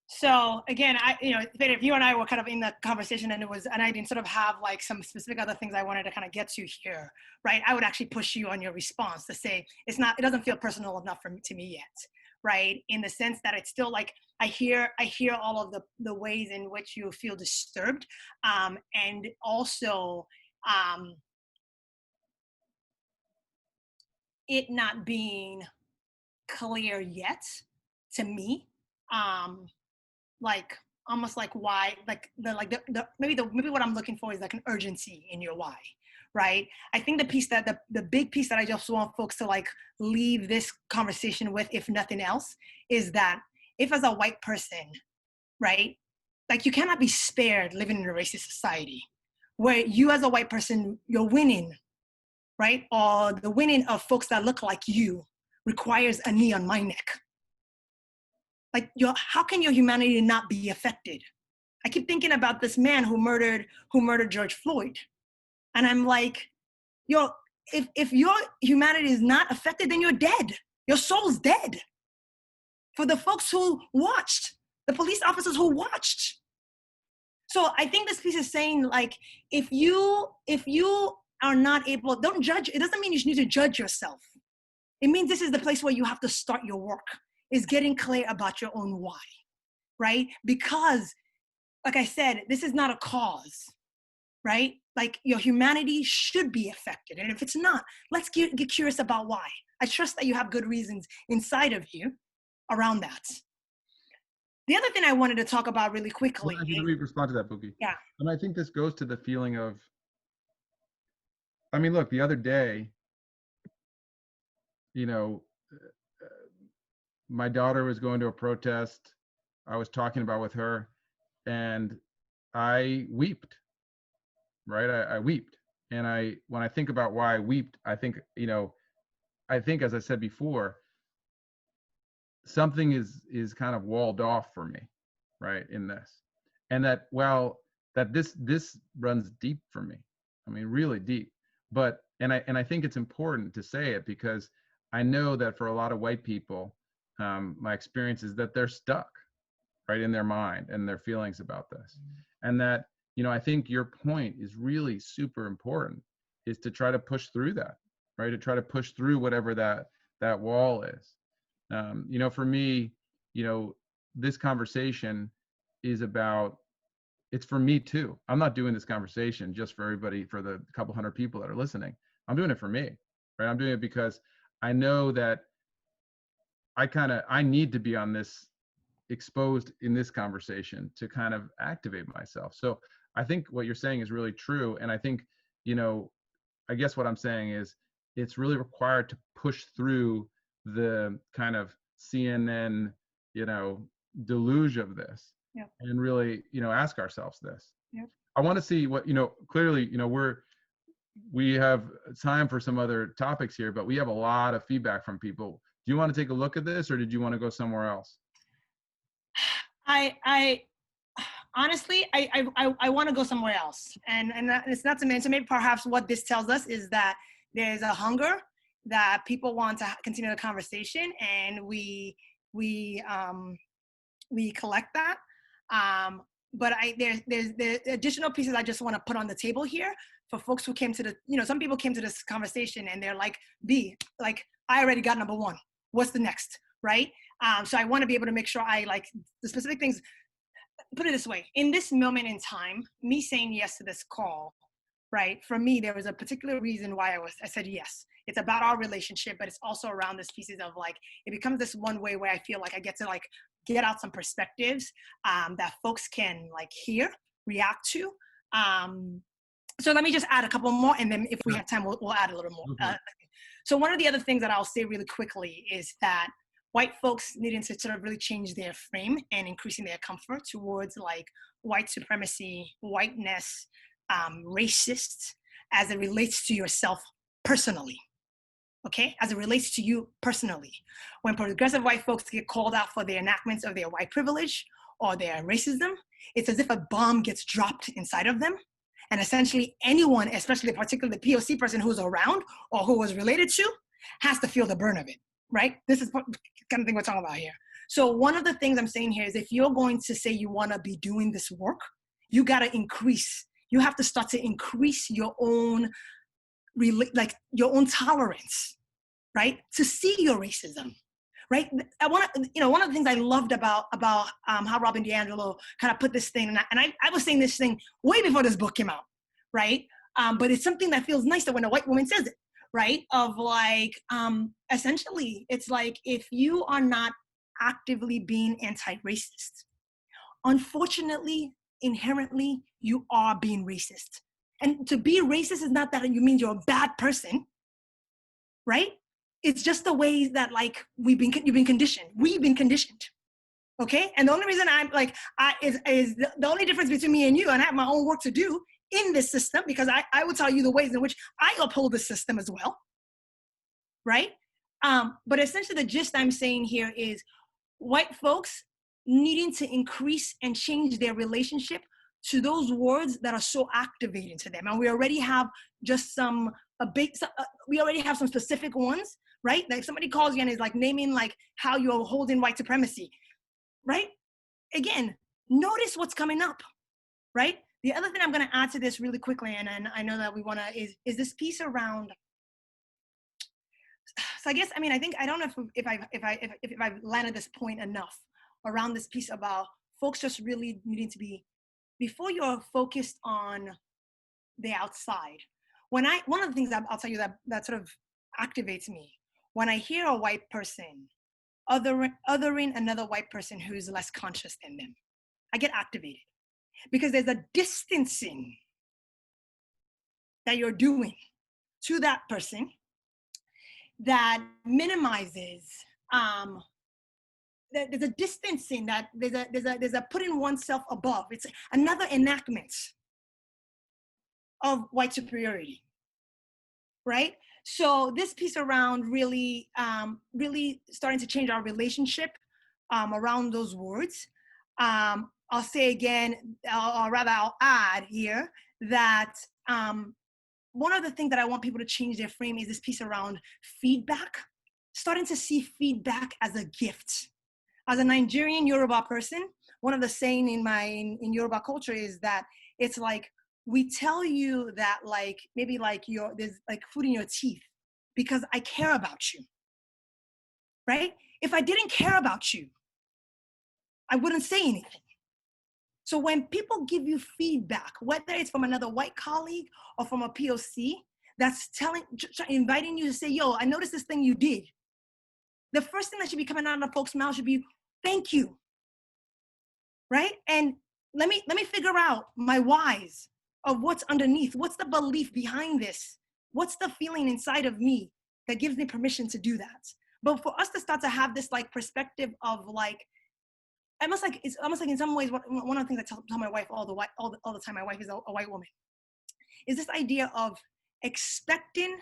So again, if you and I were kind of in the conversation, and I didn't sort of have like some specific other things I wanted to kind of get to here, right? I would actually push you on your response to say it doesn't feel personal enough to me yet, right? In the sense that it's still like, I hear all of the ways in which you feel disturbed, and also it not being clear yet to me. Like almost like why, maybe what I'm looking for is like an urgency in your why, right? I think the big piece that I just want folks to like leave this conversation with, if nothing else, is that if as a white person, right, like you cannot be spared living in a racist society where you as a white person, you're winning, right? Or the winning of folks that look like you requires a knee on my neck. Like, how can your humanity not be affected? I keep thinking about this man who murdered George Floyd. And I'm like, if your humanity is not affected, then you're dead. Your soul's dead. For the folks who watched, the police officers who watched. So I think this piece is saying, like, if you are not able, don't judge. It doesn't mean you need to judge yourself. It means this is the place where you have to start your work, is getting clear about your own why, right? Because, like I said, this is not a cause, right? Like, your humanity should be affected. And if it's not, let's get curious about why. I trust that you have good reasons inside of you around that. The other thing I wanted to talk about really quickly. Let me respond to that, Bukky. Yeah. And I think this goes to the feeling of, I mean, look, the other day, you know, my daughter was going to a protest. I was talking about with her, and I wept, right? I wept. And when I think about why I wept, I think, as I said before, something is kind of walled off for me, right, in this. And that, this runs deep for me. I mean, really deep. But, and I think it's important to say it, because I know that for a lot of white people, my experience is that they're stuck, right, in their mind and their feelings about this. And that, I think your point is really super important, is to try to push through that, right? To try to push through whatever that wall is. For me, this conversation is about, it's for me too. I'm not doing this conversation just for everybody, for the couple hundred people that are listening. I'm doing it for me, right? I'm doing it because I know that I need to be on this, exposed in this conversation, to kind of activate myself. So I think what you're saying is really true. And I think, I guess what I'm saying is, it's really required to push through the kind of CNN, deluge of this. Yep. And really, ask ourselves this. Yep. I want to see what, clearly, we have time for some other topics here, but we have a lot of feedback from people. Do you want to take a look at this, or did you want to go somewhere else? I honestly, I want to go somewhere else. And it's not to mention, maybe perhaps what this tells us is that there's a hunger that people want to continue the conversation, and we collect that. But there's additional pieces I just want to put on the table here for folks who came to the, some people came to this conversation and they're like, I already got number one. What's the next, right? So I want to be able to make sure I like the specific things. Put it this way, in this moment in time, me saying yes to this call, right? For me, there was a particular reason why I said yes. It's about our relationship, but it's also around this pieces of like, it becomes this one way where I feel like I get to like get out some perspectives that folks can like hear, react to. So let me just add a couple more, and then if we have time, we'll add a little more. Okay. So one of the other things that I'll say really quickly is that white folks needing to sort of really change their frame and increasing their comfort towards like white supremacy, whiteness, racist, as it relates to yourself personally. Okay, as it relates to you personally. When progressive white folks get called out for their enactments of their white privilege or their racism, it's as if a bomb gets dropped inside of them. And essentially anyone, especially particularly the POC person who's around or who was related to, has to feel the burn of it, right? This is the kind of thing we're talking about here. So one of the things I'm saying here is, if you're going to say you want to be doing this work, you got to increase. You have to start to increase your own your own tolerance, right? To see your racism, right? I want to, one of the things I loved about how Robin DiAngelo kind of put this thing, and I was saying this thing way before this book came out, right? But it's something that feels nice that when a white woman says it, right? Of like, essentially, it's like, if you are not actively being anti-racist, unfortunately, inherently, you are being racist. And to be racist is not that you mean you're a bad person, right? It's just the ways that like you've been conditioned. We've been conditioned. Okay. And the only reason I'm like, is the only difference between me and you, and I have my own work to do in this system, because I will tell you the ways in which I uphold the system as well. Right. But essentially the gist I'm saying here is white folks needing to increase and change their relationship to those words that are so activating to them. And we already have just we already have some specific ones, right? Like if somebody calls you and is like naming like how you're holding white supremacy, right? Again, notice what's coming up, right? The other thing I'm going to add to this really quickly, and I know that we want to, is this piece around. So I guess, I mean, I don't know if I've landed this point enough around this piece about folks just really needing to be, before you're focused on the outside. One of the things I'll tell you that sort of activates me, when I hear a white person othering another white person who's less conscious than them, I get activated, because there's a distancing that you're doing to that person that minimizes, there's a distancing, that there's a putting oneself above. It's another enactment of white superiority, right? So this piece around really starting to change our relationship around those words. I'll say again, I'll add here that one of the things that I want people to change their frame is this piece around feedback, starting to see feedback as a gift. As a Nigerian Yoruba person, one of the saying in Yoruba culture is that it's like, we tell you that like, maybe like there's like food in your teeth because I care about you, right? If I didn't care about you, I wouldn't say anything. So when people give you feedback, whether it's from another white colleague or from a POC, that's inviting you to say, yo, I noticed this thing you did. The first thing that should be coming out of folks' mouth should be, thank you, right? And let me figure out my whys of what's underneath. What's the belief behind this? What's the feeling inside of me that gives me permission to do that? But for us to start to have this like perspective of like, it's almost like in some ways, one of the things I tell my wife all the time, my wife is a white woman, is this idea of expecting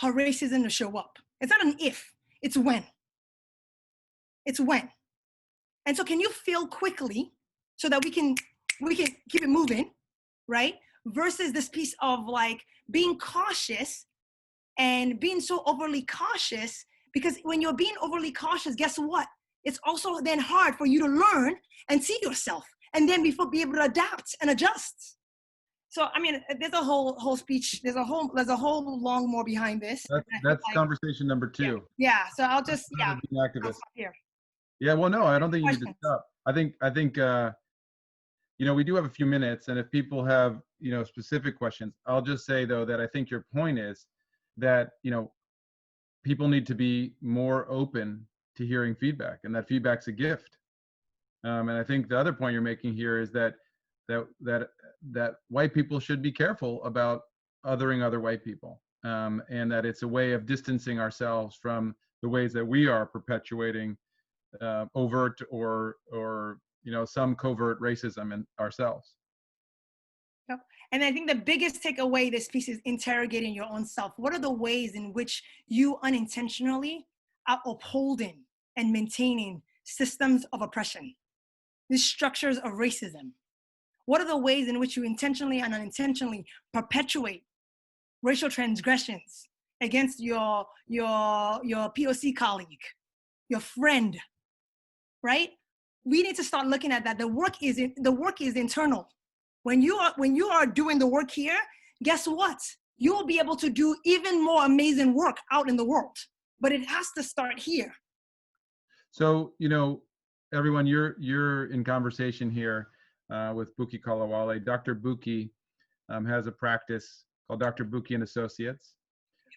her racism to show up. It's not an if, it's when. It's when. And so can you feel quickly so that we can keep it moving, right? Versus this piece of like being cautious and being so overly cautious, because when you're being overly cautious, guess what? It's also then hard for you to learn and see yourself and then be able to adapt and adjust. So, I mean, there's a whole speech, there's a whole long more behind this. That's conversation number 2. Yeah. So I'll just, I'll stop here. Yeah, well, no, I don't think you need to stop. I think, we do have a few minutes, and if people have, specific questions, I'll just say though, that I think your point is that, people need to be more open to hearing feedback, and that feedback's a gift. And I think the other point you're making here is that white people should be careful about othering other white people, and that it's a way of distancing ourselves from the ways that we are perpetuating overt or some covert racism in ourselves. Yep. And I think the biggest takeaway this piece is interrogating your own self. What are the ways in which you unintentionally are upholding and maintaining systems of oppression, these structures of racism? What are the ways in which you intentionally and unintentionally perpetuate racial transgressions against your POC colleague, your friend, right? We need to start looking at that. The work is internal. When you are doing the work here, guess what? You will be able to do even more amazing work out in the world. But it has to start here. So, everyone, you're in conversation here with Bukky Kolawole. Dr. Bukky has a practice called Dr. Bukky and Associates.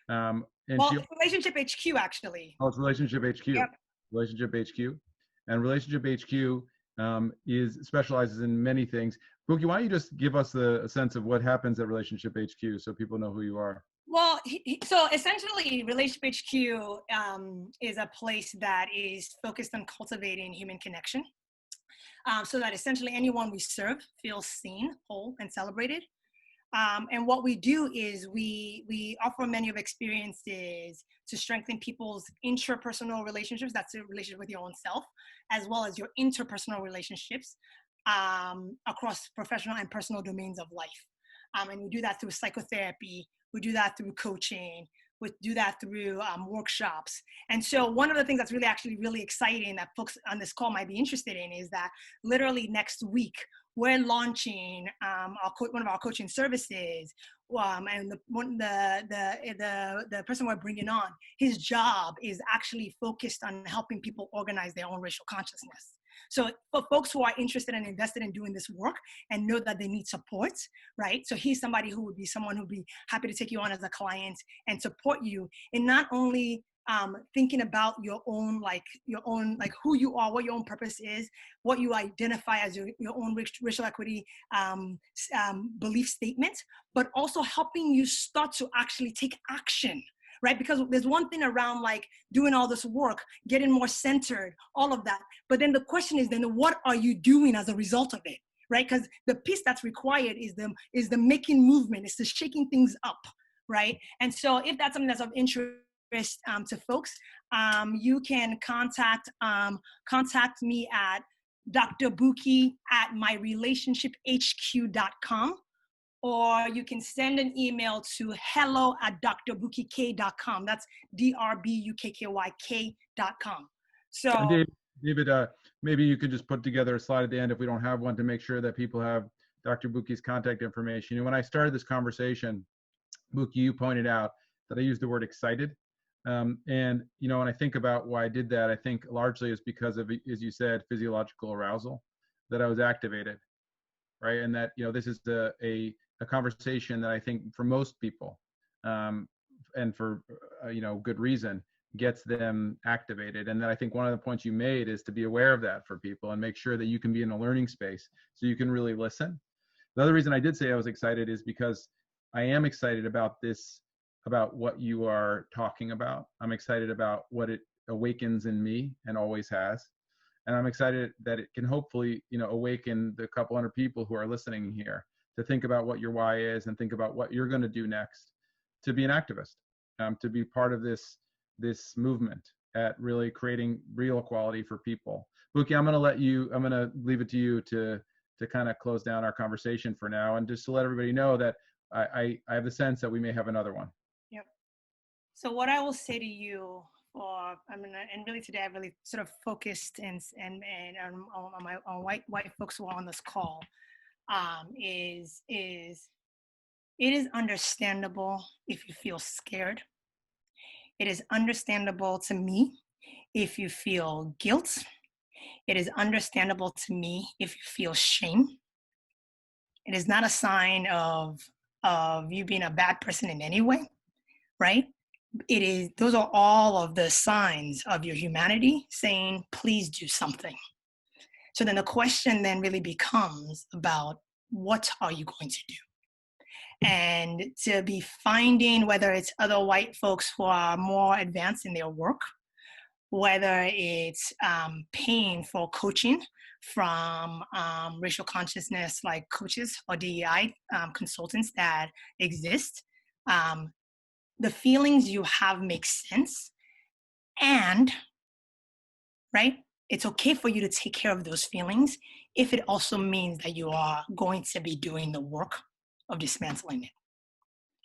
Relationship HQ, actually. Oh, it's Relationship HQ. Yep. Relationship HQ. And Relationship HQ specializes in many things, Bukky, why don't you just give us a sense of what happens at Relationship HQ so people know who you are? Well, so essentially, Relationship HQ is a place that is focused on cultivating human connection, so that essentially anyone we serve feels seen, whole, and celebrated. And what we do is we offer a menu of experiences to strengthen people's interpersonal relationships. That's a relationship with your own self, as well as your interpersonal relationships across professional and personal domains of life. And we do that through psychotherapy. We do that through coaching. We do that through workshops. And so one of the things that's really exciting that folks on this call might be interested in is that literally next week, we're launching one of our coaching services. And the person we're bringing on, his job is actually focused on helping people organize their own racial consciousness. So for folks who are interested and invested in doing this work and know that they need support, right? So he's somebody who would be someone who'd be happy to take you on as a client and support you in not only thinking about your own who you are, what your own purpose is, what you identify as your own racial equity belief statement, but also helping you start to actually take action. Right? Because there's one thing around like doing all this work, getting more centered, all of that. But then the question is then what are you doing as a result of it? Right? Because the piece that's required is the making movement, it's the shaking things up, right? And so if that's something that's of interest to folks, you can contact me at drbukky@myrelationshiphq.com. Or you can send an email to hello@drbukkyk.com. That's DRBUKKYK.com. So and David, maybe you could just put together a slide at the end if we don't have one to make sure that people have Dr. Bukky's contact information. And when I started this conversation, Bukky, you pointed out that I used the word excited. And, when I think about why I did that, I think largely is because of, as you said, physiological arousal, that I was activated, right? And that, this is a conversation that I think for most people, and for, good reason, gets them activated. And then I think one of the points you made is to be aware of that for people and make sure that you can be in a learning space so you can really listen. The other reason I did say I was excited is because I am excited about what you are talking about. I'm excited about what it awakens in me and always has. And I'm excited that it can hopefully, awaken the couple hundred people who are listening here to think about what your why is and think about what you're going to do next to be an activist, to be part of this movement at really creating real equality for people. Bukky, I'm going to leave it to you to kind of close down our conversation for now, and just to let everybody know that I have the sense that we may have another one. Yep. So what I will say to you, and really today I really sort of focused and on white folks who are on this call, is it is understandable if you feel scared. It is understandable to me if you feel guilt. It is understandable to me if you feel shame. It is not a sign of you being a bad person in any way, right? Those are all of the signs of your humanity saying, please do something. So then the question then really becomes about what are you going to do? And to be finding whether it's other white folks who are more advanced in their work, whether it's paying for coaching from racial consciousness like coaches or DEI consultants that exist. The feelings you have make sense, and right, it's okay for you to take care of those feelings if it also means that you are going to be doing the work of dismantling it.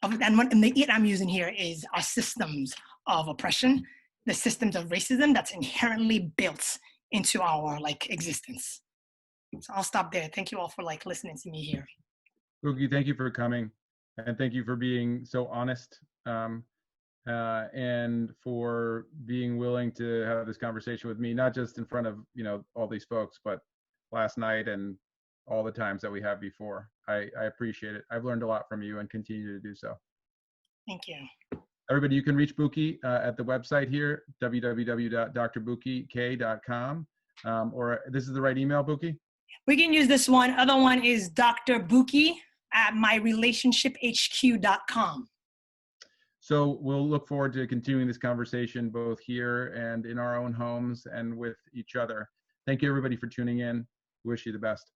And the it I'm using here is our systems of oppression, the systems of racism that's inherently built into our existence. So I'll stop there. Thank you all for listening to me here. Bukky, thank you for coming, and thank you for being so honest, and for being willing to have this conversation with me, not just in front of all these folks, but last night and all the times that we have before. I appreciate it. I've learned a lot from you and continue to do so. Thank you. Everybody, you can reach Bukky at the website here, www.drbukkyk.com. Or this is the right email, Bukky? We can use this one. Other one is Dr. Bukky at myrelationshiphq.com. So we'll look forward to continuing this conversation both here and in our own homes and with each other. Thank you, everybody, for tuning in. Wish you the best.